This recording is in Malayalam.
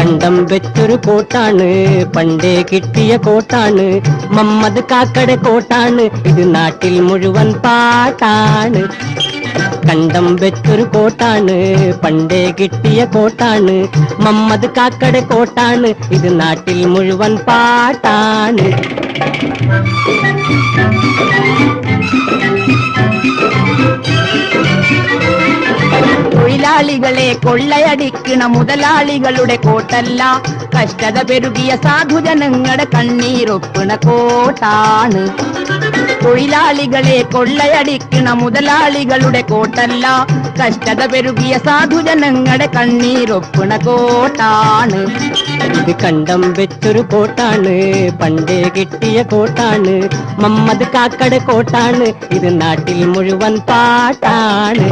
കണ്ടം വെച്ചൊരു കോട്ടാണ്, പണ്ടേ കിട്ടിയ കോട്ടാണ്, മമ്മദ് കാക്കടെ കോട്ടാണ്, ഇത് നാട്ടിൽ മുഴുവൻ പാട്ടാണ്. കണ്ടം വെച്ചൊരു കോട്ടാണ്, പണ്ടേ കിട്ടിയ കോട്ടാണ്, മമ്മദ് കാക്കടെ കോട്ടാണ്, ഇത് നാട്ടിൽ മുഴുവൻ പാട്ടാണ്. തൊഴിലാളികളെ കൊള്ളയടിക്കണ മുതലാളികളുടെ കോട്ടല്ല, കഷ്ടത പെരുകിയ സാധുജനങ്ങളുടെ കണ്ണീരൊപ്പണ കോട്ടാണ്. തൊഴിലാളികളെ കൊള്ളയടിക്കണ മുതലാളികളുടെ കോട്ടല്ല, കഷ്ടത പെരുകിയ സാധുജനങ്ങളുടെ കണ്ണീരൊപ്പണ കോട്ടാണ്. ഇത് കണ്ടം വെച്ചൊരു കോട്ടാണ്, പണ്ടേ കിട്ടിയ കോട്ടാണ്, മമ്മദ് കാക്കടെ കോട്ടാണ്, ഇത് നാട്ടിൽ മുഴുവൻ പാട്ടാണ്.